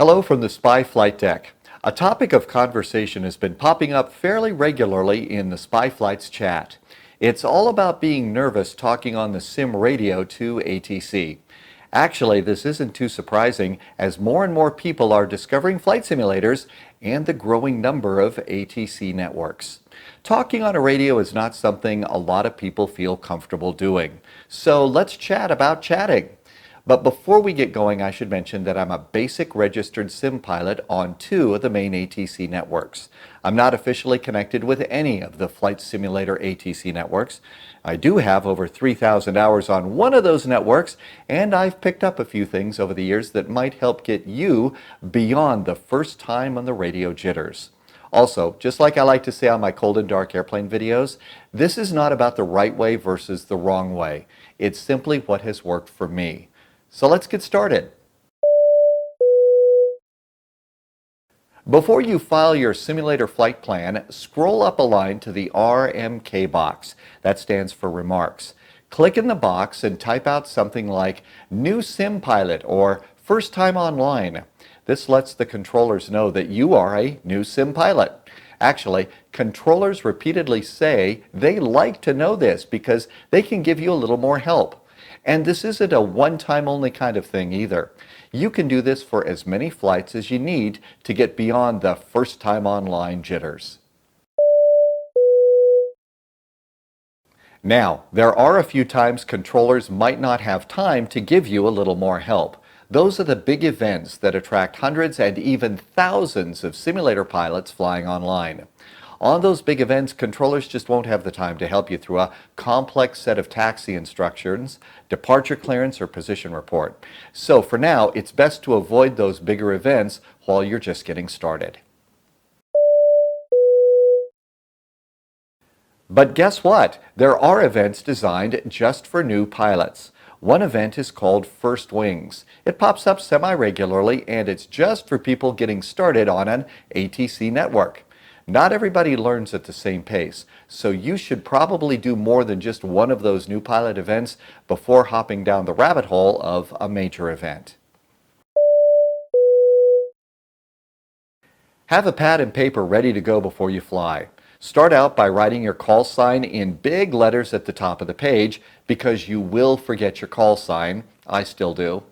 Hello from the Spy Flight Deck. A topic of conversation has been popping up fairly regularly in the Spy Flights chat. It's all about being nervous talking on the sim radio to ATC. Actually, this isn't too surprising as more and more people are discovering flight simulators and the growing number of ATC networks. Talking on a radio is not something a lot of people feel comfortable doing. So let's chat about chatting. But before we get going, I should mention that I'm a basic registered sim pilot on 2 of the main ATC networks. I'm not officially connected with any of the flight simulator ATC networks. I do have over 3,000 hours on one of those networks, and I've picked up a few things over the years that might help get you beyond the first time on the radio jitters. Also, just like I like to say on my cold and dark airplane videos, this is not about the right way versus the wrong way. It's simply what has worked for me. So let's get started. Before you file your simulator flight plan, scroll up a line to the RMK box. That stands for Remarks. Click in the box and type out something like New Sim Pilot or First Time Online. This lets the controllers know that you are a new sim pilot. Actually, controllers repeatedly say they like to know this because they can give you a little more help. And this isn't a one-time only kind of thing either. You can do this for as many flights as you need to get beyond the first time online jitters. Now, there are a few times controllers might not have time to give you a little more help. Those are the big events that attract hundreds and even thousands of simulator pilots flying online. On those big events, controllers just won't have the time to help you through a complex set of taxi instructions, departure clearance, or position report. So for now, it's best to avoid those bigger events while you're just getting started. But guess what? There are events designed just for new pilots. One event is called First Wings. It pops up semi-regularly and it's just for people getting started on an ATC network. Not everybody learns at the same pace, so you should probably do more than just one of those new pilot events before hopping down the rabbit hole of a major event. Have a pad and paper ready to go before you fly. Start out by writing your call sign in big letters at the top of the page because you will forget your call sign. I still do.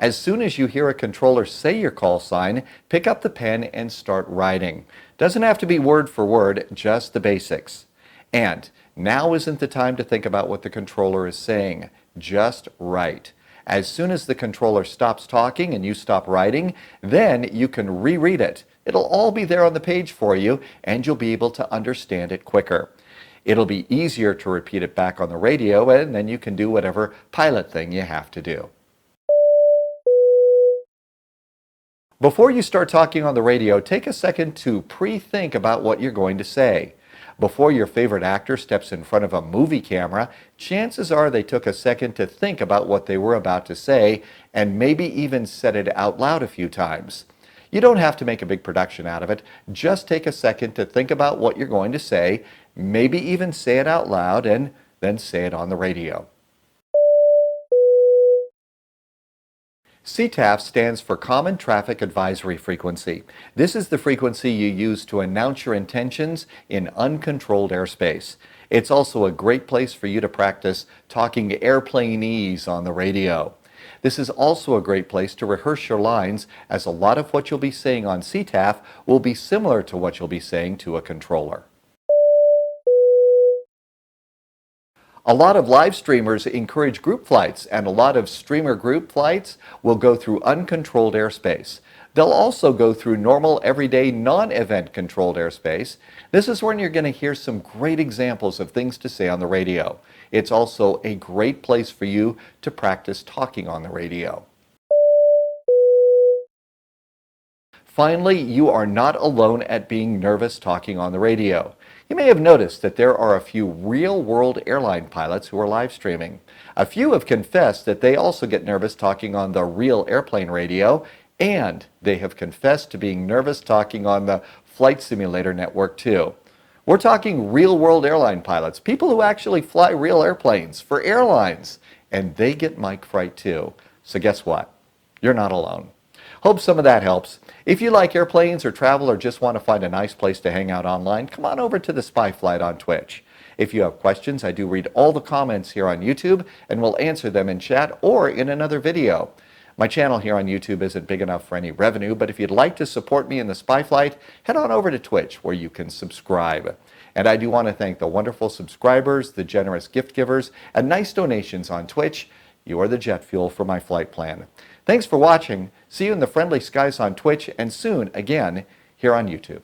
As soon as you hear a controller say your call sign, pick up the pen and start writing. Doesn't have to be word for word, just the basics. And now isn't the time to think about what the controller is saying. Just write. As soon as the controller stops talking and you stop writing, then you can reread it. It'll all be there on the page for you, and you'll be able to understand it quicker. It'll be easier to repeat it back on the radio, and then you can do whatever pilot thing you have to do. Before you start talking on the radio, take a second to pre-think about what you're going to say. Before your favorite actor steps in front of a movie camera, chances are they took a second to think about what they were about to say and maybe even said it out loud a few times. You don't have to make a big production out of it. Just take a second to think about what you're going to say, maybe even say it out loud and then say it on the radio. CTAF stands for Common Traffic Advisory Frequency. This is the frequency you use to announce your intentions in uncontrolled airspace. It's also a great place for you to practice talking airplaneese on the radio. This is also a great place to rehearse your lines, as a lot of what you'll be saying on CTAF will be similar to what you'll be saying to a controller. A lot of live streamers encourage group flights, and a lot of streamer group flights will go through uncontrolled airspace. They'll also go through normal, everyday, non-event controlled airspace. This is when you're going to hear some great examples of things to say on the radio. It's also a great place for you to practice talking on the radio. Finally, you are not alone at being nervous talking on the radio. You may have noticed that there are a few real-world airline pilots who are live streaming. A few have confessed that they also get nervous talking on the real airplane radio, and they have confessed to being nervous talking on the flight simulator network too. We're talking real-world airline pilots, people who actually fly real airplanes for airlines, and they get mic fright too. So guess what? You're not alone. Hope some of that helps. If you like airplanes or travel or just want to find a nice place to hang out online, come on over to the Spy Flight on Twitch. If you have questions, I do read all the comments here on YouTube and will answer them in chat or in another video. My channel here on YouTube isn't big enough for any revenue, but if you'd like to support me in the Spy Flight, head on over to Twitch where you can subscribe. And I do want to thank the wonderful subscribers, the generous gift givers, and nice donations on Twitch. You are the jet fuel for my flight plan. Thanks for watching. See you in the friendly skies on Twitch and soon again here on YouTube.